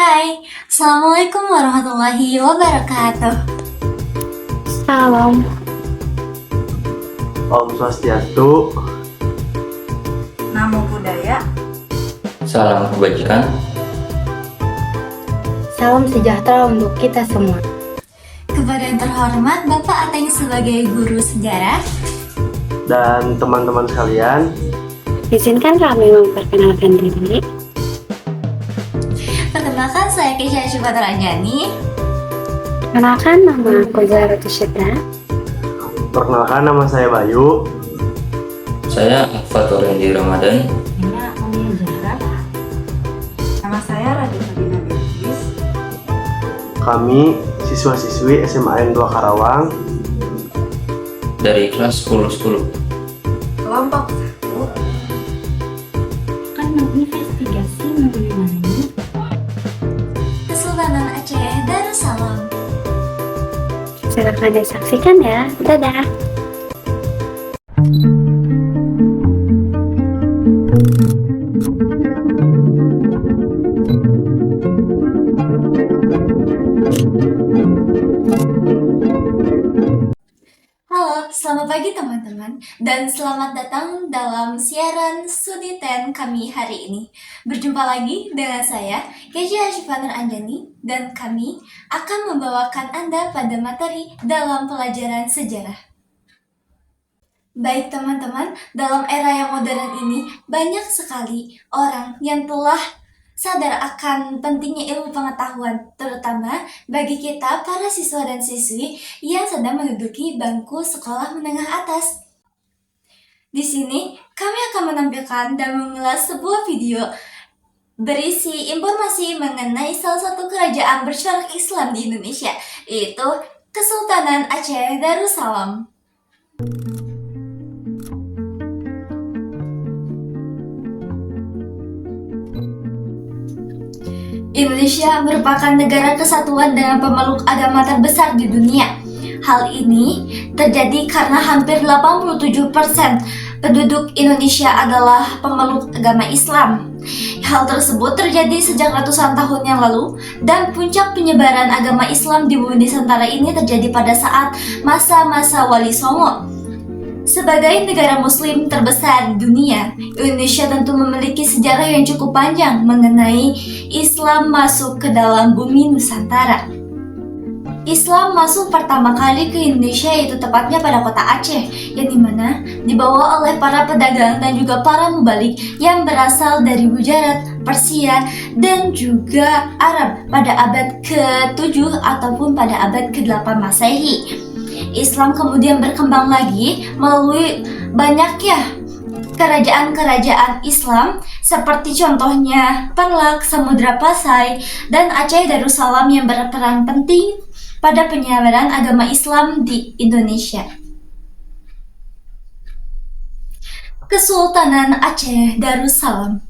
Hai, Assalamualaikum warahmatullahi wabarakatuh. Salam. Om Swastiastu. Namo Buddhaya. Salam kebajikan. Salam sejahtera untuk kita semua. Kepada yang terhormat Bapak Ateng sebagai guru sejarah. Dan teman-teman sekalian, Izinkan kami memperkenalkan diri. Perkenalkan, saya Kesha Syufatur Anjani. Kenalkan, nama aku Zahratul Syedra. perkenalkan nama saya Bayu. Saya Fatur Rendi Ramadan. Nama saya Raditya Dina Bilqis. Kami siswa-siswi SMA N2 Karawang. Dari kelas 10. Kelompok 1. Akan menginvestigasi mengenai Kesultanan Aceh Darussalam. Silakan disaksikan ya. Dadah. Halo, selamat pagi teman-teman, dan selamat datang dalam siaran Studi 10 kami hari ini. Berjumpa lagi dengan saya, Kesha Syufatur Anjani, dan kami akan membawakan Anda pada materi dalam pelajaran sejarah. Baik teman-teman, dalam era yang modern ini, banyak sekali orang yang telah sadar akan pentingnya ilmu pengetahuan, terutama bagi kita para siswa dan siswi yang sedang menduduki bangku sekolah menengah atas. Di sini, kami akan menampilkan dan mengulas sebuah video berisi informasi mengenai salah satu kerajaan bercorak Islam di Indonesia, yaitu Kesultanan Aceh Darussalam. Indonesia merupakan negara kesatuan dengan pemeluk agama terbesar di dunia. Hal ini terjadi karena hampir 87% penduduk Indonesia adalah pemeluk agama Islam. Hal tersebut terjadi sejak ratusan tahun yang lalu, dan puncak penyebaran agama Islam di bumi Nusantara ini terjadi pada saat masa-masa Wali Songo. Sebagai negara muslim terbesar di dunia, Indonesia tentu memiliki sejarah yang cukup panjang mengenai Islam masuk ke dalam bumi Nusantara. Islam masuk pertama kali ke Indonesia yaitu tepatnya pada kota Aceh, yang dimana dibawa oleh para pedagang dan juga para mubalik yang berasal dari Gujarat, Persia, dan juga Arab pada abad ke-7 ataupun pada abad ke-8 Masehi. Islam kemudian berkembang lagi melalui banyaknya kerajaan-kerajaan Islam seperti contohnya Perlak, Samudra Pasai, dan Aceh Darussalam yang berperan penting pada penyebaran agama Islam di Indonesia. Kesultanan Aceh Darussalam.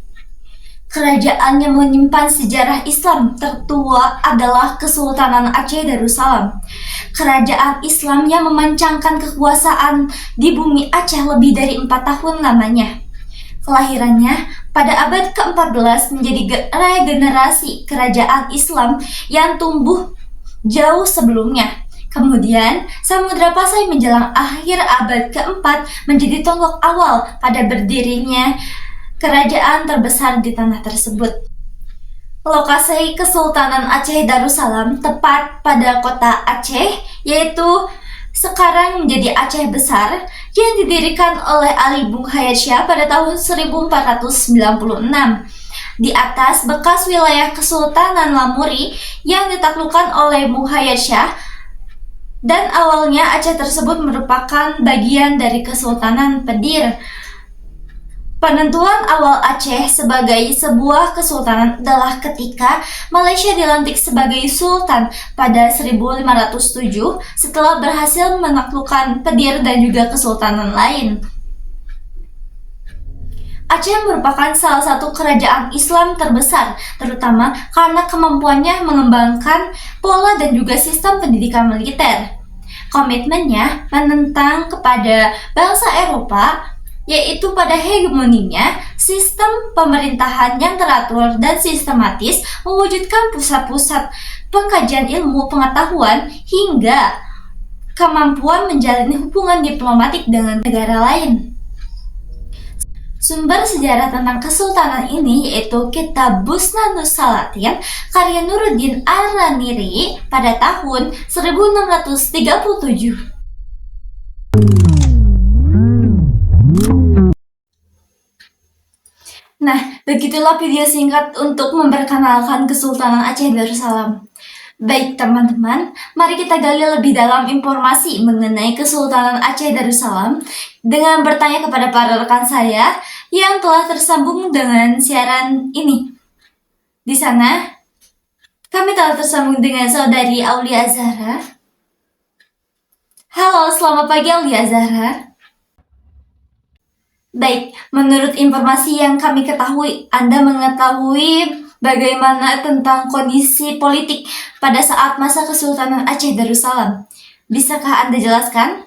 Kerajaan yang menyimpan sejarah Islam tertua adalah Kesultanan Aceh Darussalam. Kerajaan Islam yang memancangkan kekuasaan di bumi Aceh lebih dari 4 tahun lamanya. Kelahirannya pada abad ke-14 menjadi regenerasi kerajaan Islam yang tumbuh jauh sebelumnya. Kemudian, Samudra Pasai menjelang akhir abad ke-4 menjadi tonggak awal pada berdirinya kerajaan terbesar di tanah tersebut. Lokasi Kesultanan Aceh Darussalam tepat pada kota Aceh, yaitu sekarang menjadi Aceh Besar, yang didirikan oleh Ali Bung Hayat pada tahun 1496. Di atas bekas wilayah Kesultanan Lamuri yang ditaklukkan oleh Bung Hayat Shah, dan awalnya Aceh tersebut merupakan bagian dari Kesultanan Pedir. Penentuan awal Aceh sebagai sebuah kesultanan adalah ketika Malaysia dilantik sebagai sultan pada 1507 setelah berhasil menaklukkan Pedir dan juga kesultanan lain. Aceh merupakan salah satu kerajaan Islam terbesar, terutama karena kemampuannya mengembangkan pola dan juga sistem pendidikan militer. Komitmennya menentang kepada bangsa Eropa yaitu pada hegemoninya, sistem pemerintahan yang teratur dan sistematis mewujudkan pusat-pusat pengkajian ilmu pengetahuan hingga kemampuan menjalin hubungan diplomatik dengan negara lain. Sumber sejarah tentang kesultanan ini yaitu kitab Busnanus Salatin karya Nuruddin Ar-Raniri pada tahun 1637. Nah, begitulah video singkat untuk memperkenalkan Kesultanan Aceh Darussalam. Baik teman-teman, mari kita gali lebih dalam informasi mengenai Kesultanan Aceh Darussalam dengan bertanya kepada para rekan saya yang telah tersambung dengan siaran ini. Di sana, kami telah tersambung dengan saudari Aulia Zahra. Halo, selamat pagi Aulia Zahra. Baik, menurut informasi yang kami ketahui, Anda mengetahui bagaimana tentang kondisi politik pada saat masa Kesultanan Aceh Darussalam. Bisakah Anda jelaskan?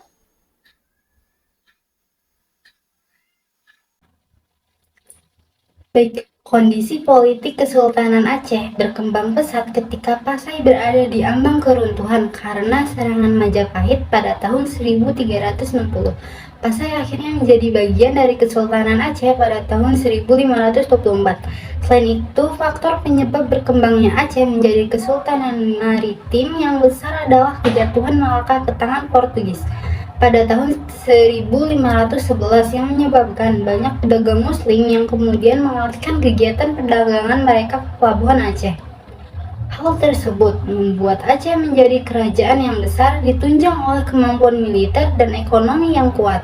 Baik, kondisi politik Kesultanan Aceh berkembang pesat ketika Pasai berada di ambang keruntuhan karena serangan Majapahit pada tahun 1360. Pasai akhirnya menjadi bagian dari Kesultanan Aceh pada tahun 1524. Selain itu, faktor penyebab berkembangnya Aceh menjadi kesultanan maritim yang besar adalah kejatuhan Malaka ke tangan Portugis pada tahun 1511 yang menyebabkan banyak pedagang muslim yang kemudian mengalihkan kegiatan perdagangan mereka ke pelabuhan Aceh. Hal tersebut membuat Aceh menjadi kerajaan yang besar ditunjang oleh kemampuan militer dan ekonomi yang kuat.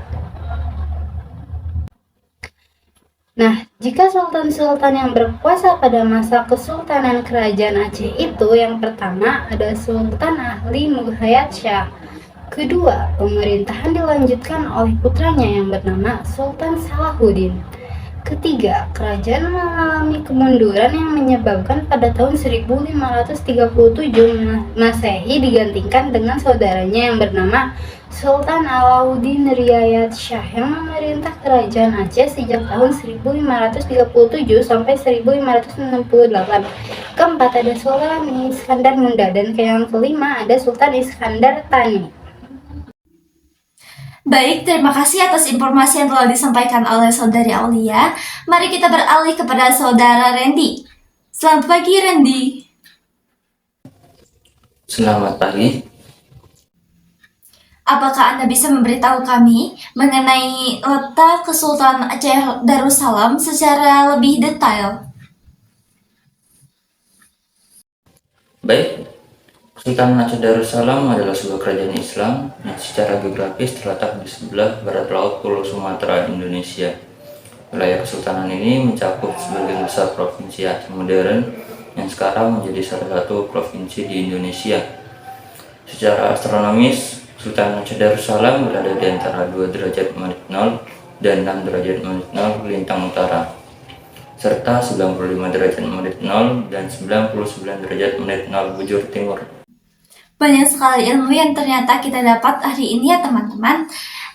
Nah, jika sultan-sultan yang berkuasa pada masa Kesultanan Kerajaan Aceh itu, yang pertama ada Sultan Ahli Mughayat Shah. Kedua, pemerintahan dilanjutkan oleh putranya yang bernama Sultan Salahuddin. Ketiga, kerajaan mengalami kemunduran yang menyebabkan pada tahun 1537 Masehi digantikan dengan saudaranya yang bernama Sultan Alauddin Riayat Shah yang memerintah kerajaan Aceh sejak tahun 1537 sampai 1568. Keempat ada Sultan Iskandar Munda dan yang kelima ada Sultan Iskandar Thani. Baik, terima kasih atas informasi yang telah disampaikan oleh saudari Aulia. Mari kita beralih kepada saudara Randy. Selamat pagi Randy. Selamat pagi. Apakah Anda bisa memberitahu kami mengenai letak Kesultanan Aceh Darussalam secara lebih detail? Baik, Kesultanan Aceh Darussalam adalah sebuah kerajaan Islam yang secara geografis terletak di sebelah barat laut Pulau Sumatera, Indonesia. Wilayah kesultanan ini mencakup sebagian besar provinsi Aceh modern yang sekarang menjadi salah satu provinsi di Indonesia. Secara astronomis, Kesultanan Aceh Darussalam berada di antara 2 derajat menit 0 dan 6 derajat menit 0 lintang utara, serta 95 derajat menit 0 dan 99 derajat menit 0 bujur timur. Banyak sekali ilmu yang ternyata kita dapat hari ini ya teman-teman.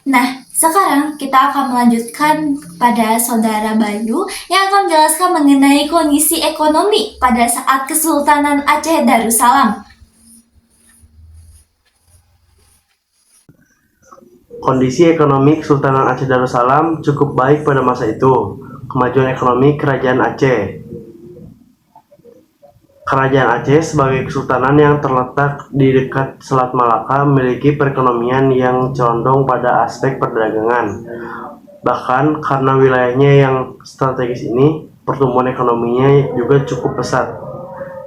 Nah, sekarang kita akan melanjutkan pada saudara Bayu yang akan menjelaskan mengenai kondisi ekonomi pada saat Kesultanan Aceh Darussalam. Kondisi ekonomi Kesultanan Aceh Darussalam cukup baik pada masa itu. Kemajuan ekonomi Kerajaan Aceh. Kerajaan Aceh sebagai kesultanan yang terletak di dekat Selat Malaka memiliki perekonomian yang condong pada aspek perdagangan. Bahkan karena wilayahnya yang strategis ini, pertumbuhan ekonominya juga cukup pesat,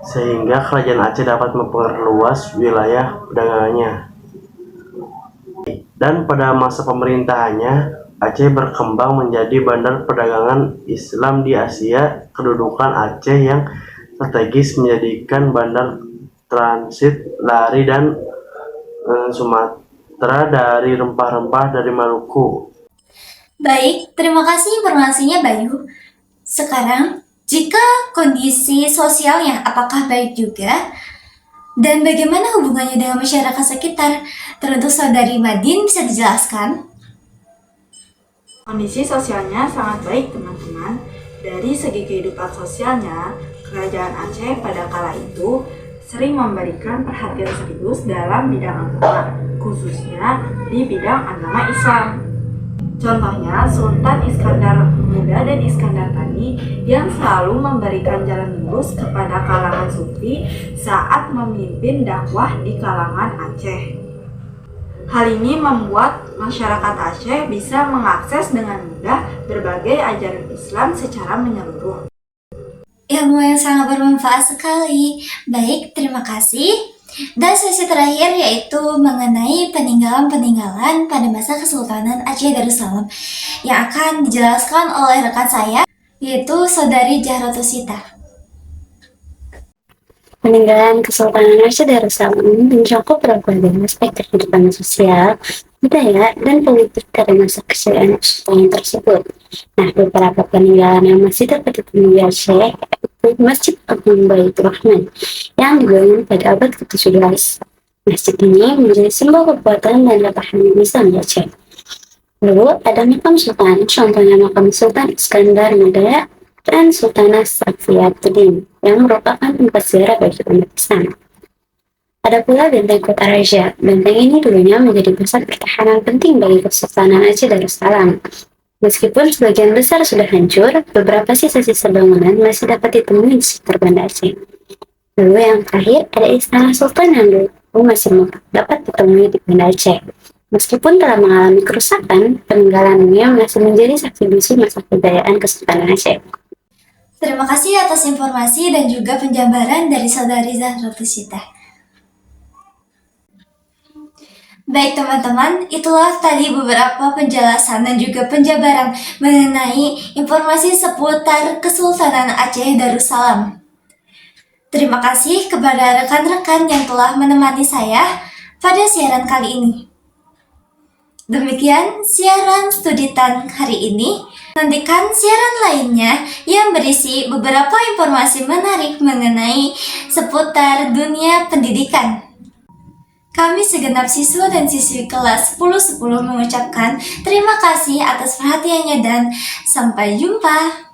sehingga Kerajaan Aceh dapat memperluas wilayah perdagangannya. Dan pada masa pemerintahannya, Aceh berkembang menjadi bandar perdagangan Islam di Asia. Kedudukan Aceh yang strategis menjadikan bandar transit lari dan Sumatera dari rempah-rempah dari Maluku. Baik, terima kasih informasinya Bayu. Sekarang, jika kondisi sosialnya apakah baik juga? Dan bagaimana hubungannya dengan masyarakat sekitar? Teruntuk saudari Madin bisa dijelaskan? Kondisi sosialnya sangat baik teman-teman. Dari segi kehidupan sosialnya, Kerajaan Aceh pada kala itu sering memberikan perhatian serius dalam bidang agama, khususnya di bidang agama Islam. Contohnya Sultan Iskandar Muda dan Iskandar Tani yang selalu memberikan jalan lurus kepada kalangan sufi saat memimpin dakwah di kalangan Aceh. Hal ini membuat masyarakat Aceh bisa mengakses dengan mudah berbagai ajaran Islam secara menyeluruh. Ilmu yang sangat bermanfaat sekali. Baik, terima kasih. Dan sesi terakhir yaitu mengenai peninggalan-peninggalan pada masa Kesultanan Aceh Darussalam yang akan dijelaskan oleh rekan saya, yaitu Saudari Zahratul Sita. Peninggalan Kesultanan Aceh Darussalam mencakup berbagai aspek kehidupan sosial, budaya, dan politik pada masa kejayaan kesultanan tersebut. Nah, beberapa peninggalan yang masih dapat ditemui Aceh yaitu Masjid Agung Baitur Rahman yang dibangun pada abad ke-17. Masjid ini menjadi simbol kekuatan dan ketahanan Islam di Aceh. Lalu ada makam sultan, contohnya makam Sultan Iskandar Muda dan Sultanah Safiyatuddin yang merupakan tempat ziarah bagi umat Islam. Ada pula Benteng Kota Raja. Benteng ini dulunya menjadi pusat pertahanan penting bagi Kesultanan Aceh Darussalam. Meskipun sebagian besar sudah hancur, beberapa sisa-sisa bangunan masih dapat ditemui di sekitar Banda Aceh. Lalu yang terakhir ada Istana Sultan yang dulu masih dapat ditemui di Banda Aceh. Meskipun telah mengalami kerusakan, peninggalannya masih menjadi saksi bisu masa kejayaan Kesultanan Aceh. Terima kasih atas informasi dan juga penjabaran dari Saudari Zahratul Sita. Baik teman-teman, itulah tadi beberapa penjelasan dan juga penjabaran mengenai informasi seputar Kesultanan Aceh Darussalam. Terima kasih kepada rekan-rekan yang telah menemani saya pada siaran kali ini. Demikian siaran Studi Tan hari ini. Nantikan siaran lainnya yang berisi beberapa informasi menarik mengenai seputar dunia pendidikan. Kami segenap siswa dan siswi kelas 10-10 mengucapkan terima kasih atas perhatiannya dan sampai jumpa.